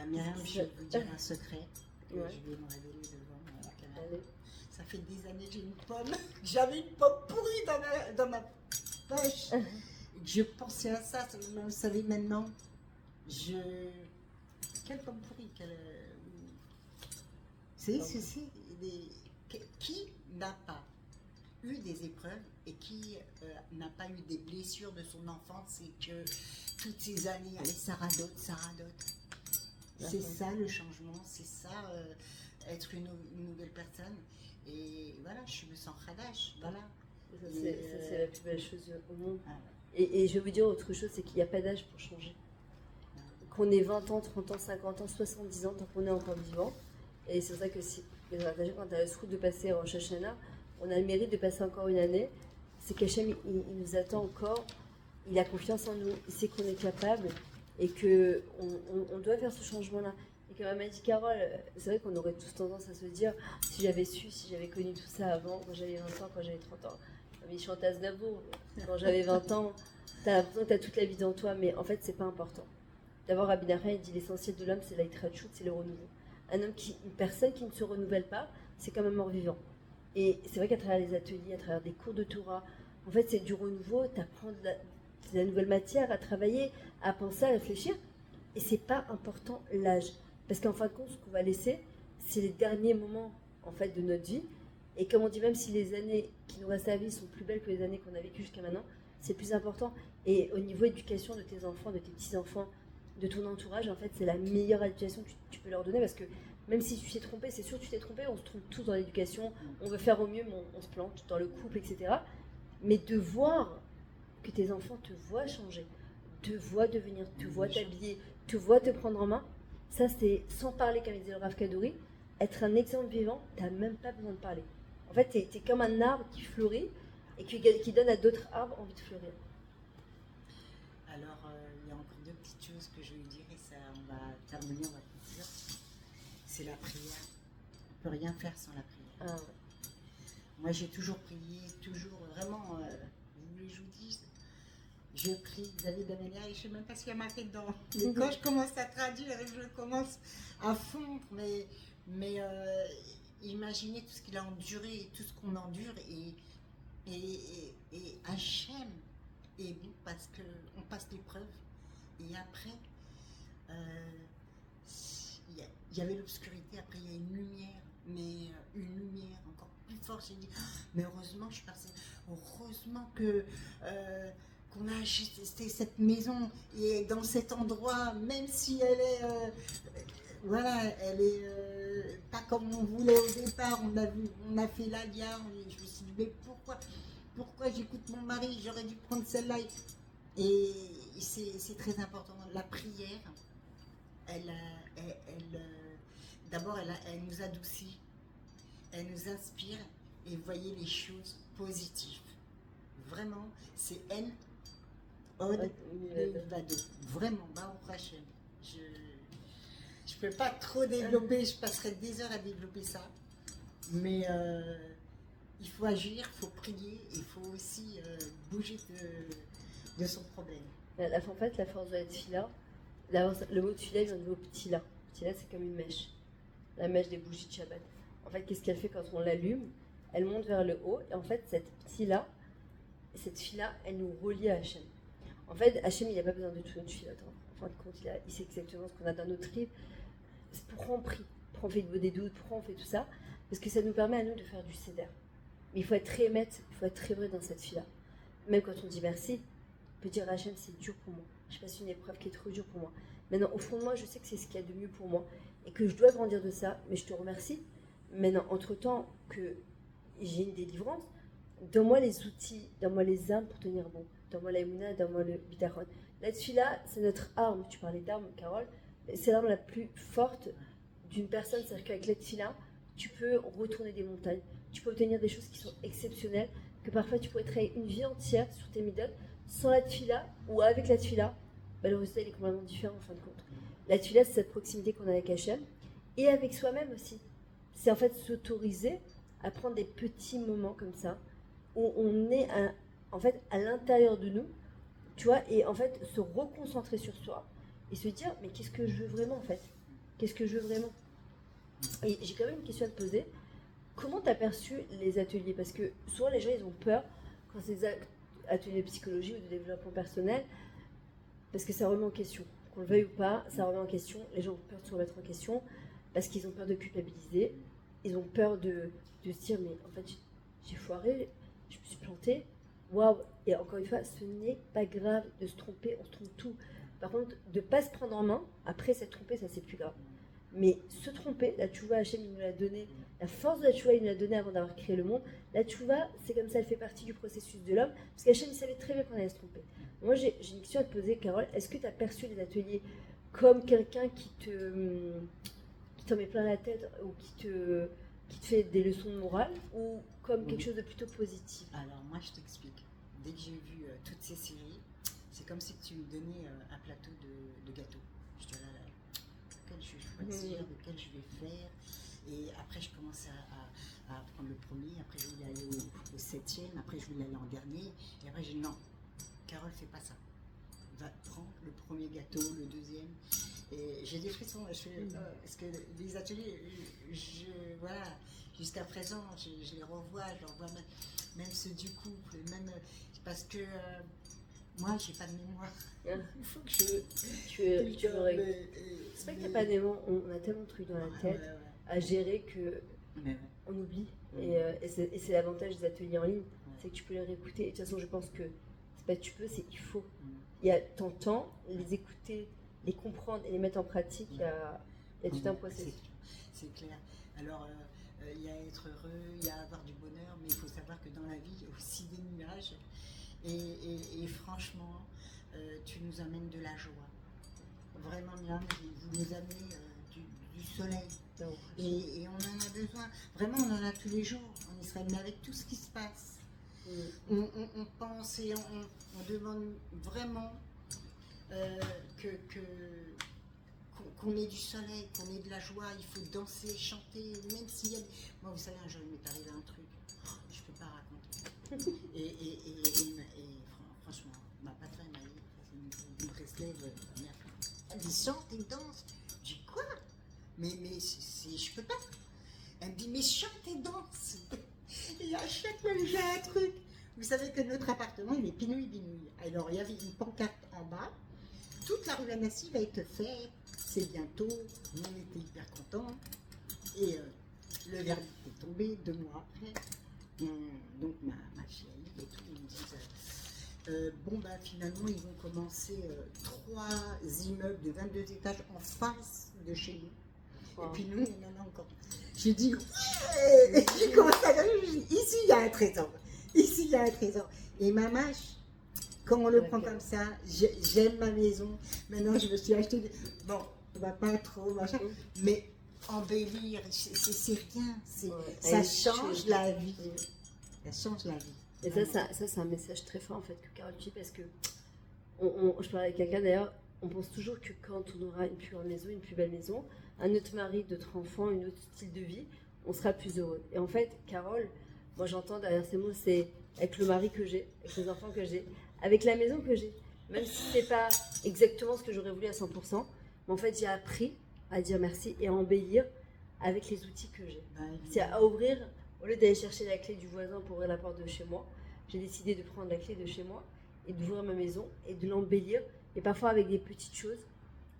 [SPEAKER 2] Myriam, je vais vous dire un secret. Je vais me révéler devant la caméra.
[SPEAKER 1] Allez.
[SPEAKER 2] Ça fait des années que j'ai une pomme. J'avais une pomme pourrie dans ma poche. Je pensais à ça. Vous savez maintenant. Quelle pomme pourrie qui n'a pas eu des épreuves et qui n'a pas eu des blessures de son enfance et que toutes ces années, allez, ça radote. C'est ça le changement, c'est ça être une nouvelle personne. Et voilà, je me sens khadash, voilà.
[SPEAKER 1] Ça, c'est la plus belle chose au monde. Et je vais vous dire autre chose, c'est qu'il n'y a pas d'âge pour changer. Qu'on ait 20 ans, 30 ans, 50 ans, 70 ans, tant qu'on est encore vivant. Et c'est pour ça que quand tu as le souhait de passer en Rosh Hashanah, on a le mérite de passer encore une année. C'est qu'Hachem, il nous attend encore, il a confiance en nous, il sait qu'on est capable et qu'on doit faire ce changement-là. Et comme m'a dit Carole, c'est vrai qu'on aurait tous tendance à se dire, si j'avais su, si j'avais connu tout ça avant, quand j'avais 20 ans, quand j'avais 30 ans, Mais il chante Aznavour. Quand j'avais 20 ans, t'as l'impression que t'as toute la vie devant toi, mais en fait, c'est pas important. D'abord, Rabbi Nachman, il dit l'essentiel de l'homme, c'est l'Aitrachut, c'est le renouveau. Une personne qui ne se renouvelle pas, c'est comme un mort-vivant. Et c'est vrai qu'à travers les ateliers, à travers des cours de Torah, en fait, c'est du renouveau, t'apprends de la nouvelle matière à travailler, à penser, à réfléchir. Et c'est pas important l'âge. Parce qu'en fin de compte, ce qu'on va laisser, c'est les derniers moments en fait, de notre vie. Et comme on dit, même si les années qui nous restent à vie sont plus belles que les années qu'on a vécues jusqu'à maintenant, c'est plus important. Et au niveau éducation de tes enfants, de tes petits-enfants, de ton entourage, en fait, c'est la meilleure éducation que tu peux leur donner. Parce que même si tu t'es trompé, c'est sûr que tu t'es trompé, on se trompe tous dans l'éducation, on veut faire au mieux, mais on se plante dans le couple, etc. Mais de voir que tes enfants te voient changer, te voient devenir, te voient t'habiller, te voient te prendre en main, ça c'est sans parler, comme disait le Rav Kadouri, être un exemple vivant, t'as même pas besoin de parler. En fait, t'es comme un arbre qui fleurit et qui donne à d'autres arbres envie de fleurir.
[SPEAKER 2] Alors, il y a encore deux petites choses que je vais dire et ça, on va terminer, on va conclure. C'est la prière. On ne peut rien faire sans la prière.
[SPEAKER 1] Ah ouais.
[SPEAKER 2] Moi, j'ai toujours prié, toujours, vraiment, vous voulez que je vous dise, je prie David Amélia et je ne sais même pas ce qu'il y a marqué dedans. Mais quand je commence à traduire, je commence à fondre. Mais imaginez tout ce qu'il a enduré et tout ce qu'on endure. Et Hachem est bon parce qu'on passe l'épreuve. Et après, il y avait l'obscurité, après il y a une lumière, mais une lumière encore plus forte. J'ai dit, mais heureusement je suis passée, heureusement qu'on a acheté cette maison et dans cet endroit, même si elle est, voilà, elle est pas comme on voulait au départ. On a fait l'Alia, je me suis dit, mais pourquoi j'écoute mon mari, j'aurais dû prendre celle-là. Et c'est très important. La prière, d'abord, elle nous adoucit, elle nous inspire et voyez les choses positives. Vraiment, c'est N, Od, Vado. Vraiment, Baruch Hashem. Je peux pas trop développer, je passerai des heures à développer ça. Mais il faut agir, il faut prier, il faut aussi bouger de son problème.
[SPEAKER 1] En fait, la force de la tefila, le mot tefila vient du mot ptila. Ptila, c'est comme une mèche. La mèche des bougies de Shabbat. En fait, qu'est-ce qu'elle fait quand on l'allume? Elle monte vers le haut. Et en fait, cette tefila, elle nous relie à Hachem. En fait, Hachem, il n'a pas besoin de tout notre tefila. En fin de compte, il sait exactement ce qu'on a dans notre trip. Pourquoi on prie? Pourquoi on fait des doutes? Pourquoi on fait tout ça? Parce que ça nous permet à nous de faire du céder. Mais il faut être très maître, il faut être très vrai dans cette fila. Même quand on dit merci, on peut dire à Hachem, c'est dur pour moi. Je passe une épreuve qui est trop dure pour moi. Maintenant, au fond de moi, je sais que c'est ce qu'il y a de mieux pour moi et que je dois grandir de ça, mais je te remercie. Maintenant, entre-temps que j'ai une délivrance, donne-moi les outils, donne-moi les armes pour tenir bon. Donne-moi la Emouna, donne-moi le bitachon. La tefila, c'est notre arme. Tu parlais d'arme, Carole. C'est l'arme la plus forte d'une personne. C'est-à-dire qu'avec la tefila, tu peux retourner des montagnes. Tu peux obtenir des choses qui sont exceptionnelles, que parfois tu pourrais travailler une vie entière sur tes midotes, sans la tefila ou avec la tefila. Le résultat il est complètement différent en fin de compte. La tefila, c'est cette proximité qu'on a avec Hachem et avec soi-même aussi. C'est en fait s'autoriser à prendre des petits moments comme ça où on est en fait à l'intérieur de nous, tu vois, et en fait se reconcentrer sur soi et se dire mais qu'est-ce que je veux vraiment en fait? Qu'est-ce que je veux vraiment? Et j'ai quand même une question à te poser. Comment tu as perçu les ateliers? Parce que souvent les gens ils ont peur quand c'est des ateliers de psychologie ou de développement personnel, parce que ça remet en question. Qu'on le veuille ou pas, ça remet en question. Les gens ont peur de se remettre en question parce qu'ils ont peur de culpabiliser. Ils ont peur de se dire mais en fait j'ai foiré, je me suis plantée. Waouh! Et encore une fois, ce n'est pas grave de se tromper, on se trompe tout. Par contre, de ne pas se prendre en main, après s'être trompé, ça c'est plus grave. Mais se tromper, la tchouva, Hachem il nous l'a donné, la force de la tchouva il nous l'a donné avant d'avoir créé le monde. La tchouva, c'est comme ça, elle fait partie du processus de l'homme, parce qu'Hachem il savait très bien qu'on allait se tromper. Moi j'ai une question à te poser, Carole. Est-ce que tu as perçu les ateliers comme quelqu'un qui t'en met plein la tête ou qui te fait des leçons de morale, ou comme quelque chose de plutôt positif?
[SPEAKER 2] Alors moi je t'explique. Dès que j'ai vu toutes ces séries, c'est comme si tu me donnais un plateau de gâteaux. Je te lequel je vais choisir, lequel je vais faire. Et après, je commence à prendre le premier, après je voulais aller au septième, après je voulais aller en dernier, et après j'ai dit non, Carole, fais pas ça. Va prendre le premier gâteau, le deuxième. Et j'ai des frissons, parce que les ateliers, voilà, jusqu'à présent, je les revois, je revois même ceux du couple, même parce que moi, j'ai pas de mémoire. Il faut que
[SPEAKER 1] tu c'est pas que t'as pas de mémoire, on a tellement de trucs dans la tête à gérer que on oublie. Et c'est l'avantage des ateliers en ligne, c'est que tu peux les réécouter. Et de toute façon, je pense que c'est pas tu peux, c'est il faut. Il y a ton temps, les écouter, les comprendre et les mettre en pratique, il y a tout un processus.
[SPEAKER 2] C'est clair. Alors, il y a être heureux, il y a avoir du bonheur, mais il faut savoir que dans la vie, il y a aussi des nuages. Et franchement, tu nous amènes de la joie. Vraiment, Myriam, vous nous amenez du soleil. Et on en a besoin. Vraiment, on en a tous les jours en Israël, mais avec tout ce qui se passe. On pense et on demande vraiment qu'on ait du soleil, qu'on ait de la joie. Il faut danser, chanter, même s'il y a... Moi, vous savez, un jour, il m'est arrivé un truc, je ne peux pas raconter. Et franchement, ma patronne m'a dit, une Breslev, elle dit, chante et danse. Je dis, quoi? Mais je peux pas. Elle me dit, mais chante et danse. Et à chaque fois que j'ai un truc, vous savez que notre appartement, il est pinouille-binouille. Alors, il y avait une pancarte en bas. Toute la rue Anassi va être faite. C'est bientôt. Nous, on était hyper contents. Et le verdict est tombé 2 mois après. Donc, ma chérie et tout, ils me disent bon, bah, finalement, ils vont commencer 3 immeubles de 22 étages en face de chez nous. Et puis, nous, on en a encore. J'ai dit, ouais! J'ai commencé à dire, ici, il y a un trésor. Ici, il y a un trésor. Et ma mâche, quand on le prend comme ça, j'aime ma maison. Maintenant, je me suis acheté. Bon, on va pas trop, machin, mais embellir, c'est rien. Ça change la vie. Ça change la vie.
[SPEAKER 1] Et ça c'est un message très fort en fait que Carole dit, parce que je parlais avec quelqu'un d'ailleurs, on pense toujours que quand on aura une plus grande maison, une plus belle maison, un autre mari, d'autres enfants, un autre style de vie, on sera plus heureux. Et en fait, Carole, moi j'entends derrière ces mots, c'est avec le mari que j'ai, avec les enfants que j'ai, avec la maison que j'ai. Même si c'est pas exactement ce que j'aurais voulu à 100%, mais en fait j'ai appris à dire merci et à embellir avec les outils que j'ai. C'est à ouvrir, au lieu d'aller chercher la clé du voisin pour ouvrir la porte de chez moi, j'ai décidé de prendre la clé de chez moi et d'ouvrir ma maison et de l'embellir. Et parfois avec des petites choses,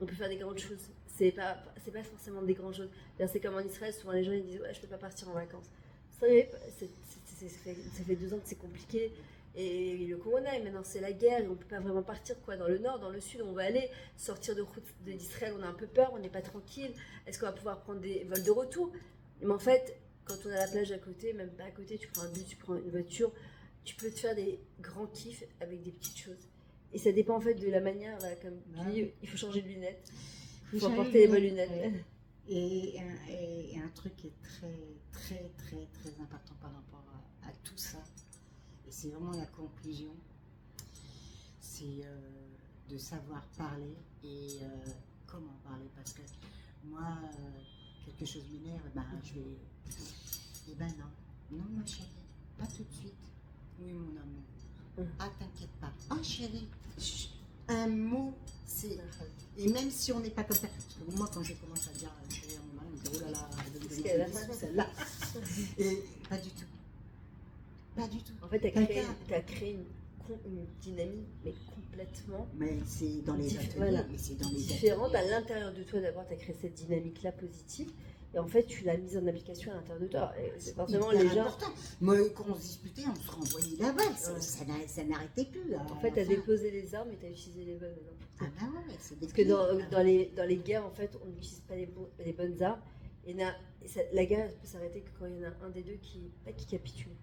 [SPEAKER 1] on peut faire des grandes choses. C'est pas forcément des grandes choses. C'est comme en Israël, souvent les gens ils disent ouais, je peux pas partir en vacances. Ça fait 2 ans que c'est compliqué. Et le corona, et maintenant c'est la guerre, et on peut pas vraiment partir quoi. Dans le nord, dans le sud, on va aller sortir de route d'Israël, on a un peu peur, on n'est pas tranquille. Est-ce qu'on va pouvoir prendre des vols de retour? Mais en fait, quand on a la plage à côté, même pas à côté, tu prends un bus, tu prends une voiture, tu peux te faire des grands kiffs avec des petites choses. Et ça dépend en fait de la manière, là, comme il faut changer de lunettes, il faut porter les bonnes lunettes.
[SPEAKER 2] Et un truc qui est très, très, très, très important par rapport à tout ça, et c'est vraiment la conclusion, c'est de savoir parler et comment parler. Parce que moi, quelque chose m'énerve, je vais... Eh ben non, ma chérie, pas tout de suite. Oui, mon amour. Ah, t'inquiète pas. Ah, chérie, un mot, c'est... Et même si on n'est pas comme ça, parce que moi, quand je commence à dire chérie à mon mari, il me dit oh là là, celle-là. Et pas du tout. Pas du tout.
[SPEAKER 1] En fait, t'as créé une dynamique, mais complètement.
[SPEAKER 2] Mais c'est dans les ateliers.
[SPEAKER 1] Voilà.
[SPEAKER 2] Mais c'est dans les
[SPEAKER 1] différente
[SPEAKER 2] ateliers.
[SPEAKER 1] à l'intérieur de toi. D'abord, tu as créé cette dynamique-là positive. Et en fait, tu l'as mise en application à l'intérieur de toi. Et c'est forcément les gens.
[SPEAKER 2] Important. Moi, quand on se disputait, on se renvoyait la balle. Ça n'arrêtait plus.
[SPEAKER 1] En fait, tu as déposé les armes et tu as utilisé les bonnes.
[SPEAKER 2] Ah ben ouais, c'est
[SPEAKER 1] parce que dans les guerres, en fait, on n'utilise pas les bonnes armes. Et la guerre peut s'arrêter que quand il y en a un des deux qui capitule,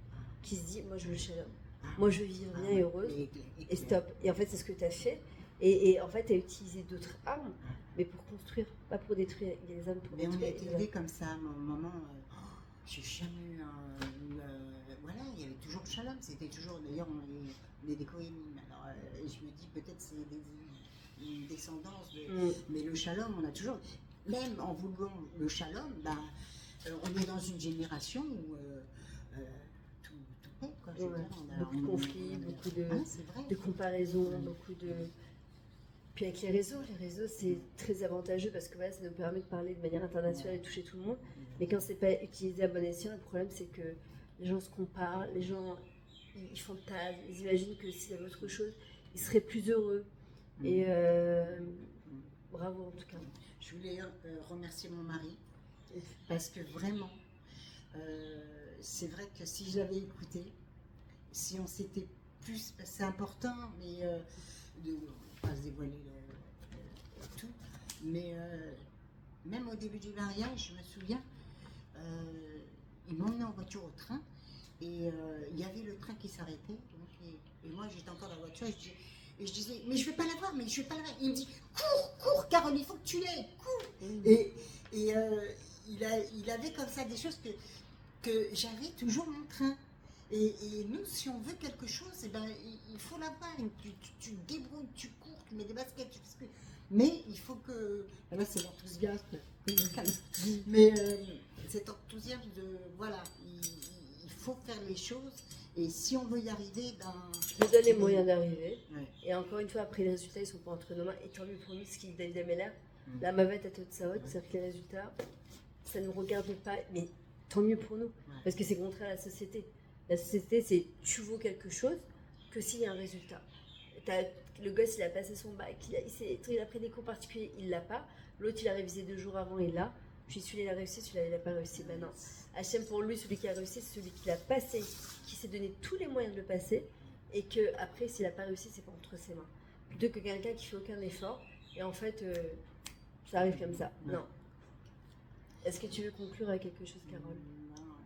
[SPEAKER 1] qui se dit moi je veux le shalom, moi je veux vivre bien et heureuse, et stop. Et en fait, c'est ce que tu as fait. Et en fait, tu as utilisé d'autres armes, mais pour construire, pas pour détruire. Il y a des armes pour détruire.
[SPEAKER 2] Mais on était élevés comme ça, maman. J'ai jamais eu voilà, il y avait toujours le shalom. C'était toujours, d'ailleurs, on est des Kohénim. Alors, je me dis, peut-être c'est une descendance de. Mais le shalom, on a toujours. Même en voulant le shalom, on est dans une génération où Je veux
[SPEAKER 1] Ouais.
[SPEAKER 2] dire,
[SPEAKER 1] Beaucoup de conflits, beaucoup
[SPEAKER 2] c'est vrai.
[SPEAKER 1] de comparaisons, beaucoup de... Puis avec les réseaux c'est très avantageux parce que voilà, ça nous permet de parler de manière internationale et de toucher tout le monde. Mais quand c'est pas utilisé à bon escient, le problème c'est que les gens se comparent, les gens ils fantasment, ils imaginent que s'il y avait autre chose, ils seraient plus heureux. Et bravo en tout cas.
[SPEAKER 2] Je voulais remercier mon mari parce que vraiment, c'est vrai que si j'avais écouté, si on s'était plus, c'est important, mais de ne pas se dévoiler tout, mais même au début du mariage, je me souviens, ils m'emmenaient en voiture au train et il y avait le train qui s'arrêtait. Et moi, j'étais encore dans la voiture et je disais, mais je ne vais pas la voir, mais je vais pas la voir. Il me dit, cours, Carole, il faut que tu l'aies, cours. Et il avait comme ça des choses que j'avais toujours mon train. Et nous, si on veut quelque chose, eh ben, il faut l'avoir. Tu te débrouilles, tu cours, tu mets des baskets, tu fais ce que... Mais il faut que... Là, c'est l'enthousiasme. Mais cet enthousiasme de... Voilà, il faut faire les choses. Et si on veut y arriver,
[SPEAKER 1] je me donne les moyens d'arriver.
[SPEAKER 2] Ouais.
[SPEAKER 1] Et encore une fois, après, les résultats, ils sont pas entre nos mains. Et tant mieux pour nous, ce qui dit David Ameller, la mavette à toute sa haute, c'est-à-dire que les résultats, ça ne nous regarde pas. Mais tant mieux pour nous, parce que c'est contraire à la société. La société, c'est tu vaux quelque chose que s'il y a un résultat. Le gosse, il a passé son bac, il a pris des cours particuliers, il l'a pas. L'autre, il a révisé 2 jours avant, il l'a. Puis celui-là, il a réussi, celui-là, il n'a pas réussi. Ben non. Hachem, pour lui, celui qui a réussi, c'est celui qui l'a passé, qui s'est donné tous les moyens de le passer, et que après, s'il n'a pas réussi, c'est pas entre ses mains. Plutôt que quelqu'un qui fait aucun effort, et en fait, ça arrive comme ça. Non. Est-ce que tu veux conclure avec quelque chose, Carole?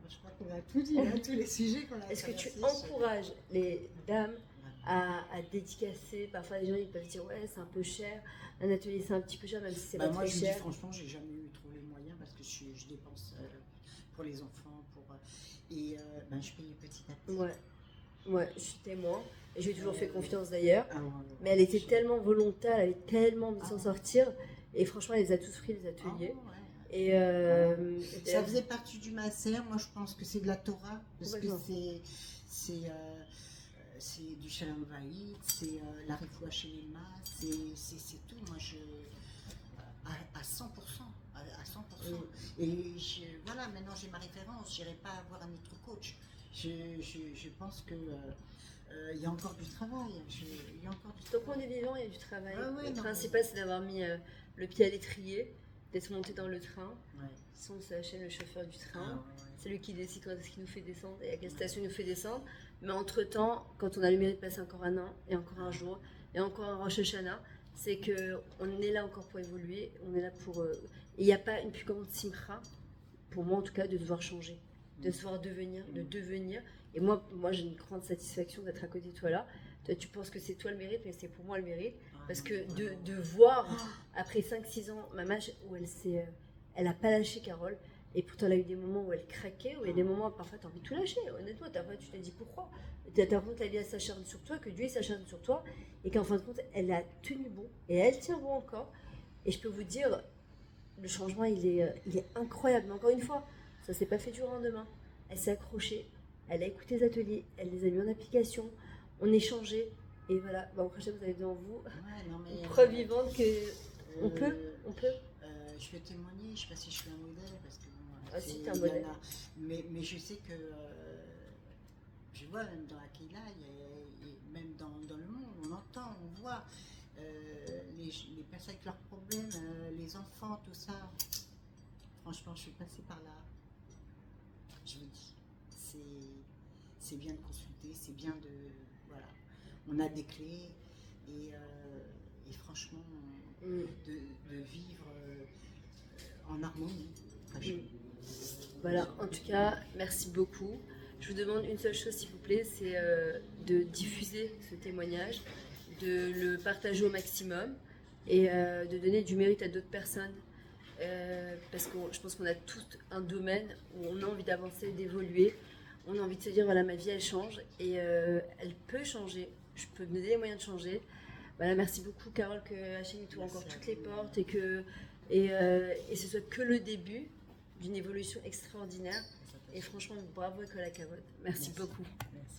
[SPEAKER 2] Je crois qu'on a tout dit, hein, tous les sujets qu'on a.
[SPEAKER 1] Est-ce que tu encourages les dames à dédicacer? Parfois, les gens ils peuvent dire ouais, c'est un peu cher, un atelier c'est un petit peu cher, même si c'est pas
[SPEAKER 2] moi,
[SPEAKER 1] très
[SPEAKER 2] je
[SPEAKER 1] cher.
[SPEAKER 2] dis franchement, j'ai jamais eu trop les moyens parce que je dépense pour les enfants, et je paye petit à petit.
[SPEAKER 1] Ouais, je suis témoin et je lui ai toujours fait confiance d'ailleurs.
[SPEAKER 2] Ouais.
[SPEAKER 1] Mais elle était tellement volontaire, elle avait tellement envie de s'en sortir, et franchement, elle les a tous pris les ateliers. Et
[SPEAKER 2] ça faisait partie du Maaser. Moi, je pense que c'est de la Torah parce que c'est du Shalom Vaïd, c'est la Refoua Shelema, c'est tout. Moi, à 100%. À 100%. Et voilà, maintenant j'ai ma référence. Je n'irai pas avoir un autre coach. Je pense que il y a encore du travail.
[SPEAKER 1] Tant qu'on est vivant, il y a du travail.
[SPEAKER 2] Le
[SPEAKER 1] principal, c'est d'avoir mis le pied à l'étrier, d'être monté dans le train. Sinon, c'est Hachem, le chauffeur du train. C'est lui qui décide quand est-ce qu'il nous fait descendre et à quelle station il nous fait descendre. Mais entre-temps, quand on a le mérite de passer encore un an, et encore un jour, et encore un Rosh Hashanah, c'est qu'on est là encore pour évoluer, on est là pour... il n'y a pas une plus grande simcha, pour moi en tout cas, de devoir changer, de devoir devenir, de devenir. Et moi j'ai une grande satisfaction d'être à côté de toi là. Toi, tu penses que c'est toi le mérite, mais c'est pour moi le mérite. Parce que de voir, après 5-6 ans, maman, où elle n'a pas lâché Carole, et pourtant elle a eu des moments où elle craquait, où il y a des moments où parfois tu as envie de tout lâcher, honnêtement, parfois tu te dis pourquoi. Tu as l'impression que la vie s'acharne sur toi, que Dieu s'acharne sur toi, et qu'en fin de compte, elle a tenu bon, et elle tient bon encore. Et je peux vous dire, le changement, il est incroyable. Mais encore une fois, ça ne s'est pas fait du jour au lendemain. Elle s'est accrochée, elle a écouté les ateliers, elle les a mis en application, on échangeait, et voilà, au prochain, vous avez devant vous une preuve vivante qu'on peut.
[SPEAKER 2] Je vais témoigner, je ne sais pas si je suis un modèle, parce que
[SPEAKER 1] si, t'es un modèle.
[SPEAKER 2] Mais je sais que, je vois même dans la Kila, même dans le monde, on entend, on voit les personnes avec leurs problèmes, les enfants, tout ça. Franchement, je suis passée par là. Je vous dis, c'est bien de consulter, c'est bien de... Voilà. On a des clés et franchement, de vivre en harmonie.
[SPEAKER 1] Voilà, en tout cas, merci beaucoup. Je vous demande une seule chose, s'il vous plaît, c'est de diffuser ce témoignage, de le partager au maximum et de donner du mérite à d'autres personnes. Parce que je pense qu'on a tous un domaine où on a envie d'avancer, d'évoluer. On a envie de se dire, voilà, ma vie, elle change et elle peut changer. Je peux me donner les moyens de changer. Voilà, merci beaucoup, Carole, que Hachem t'ouvre encore toutes les portes et ce soit que le début d'une évolution extraordinaire. Et franchement, bravo, École à Kavod. Merci beaucoup.
[SPEAKER 2] Merci.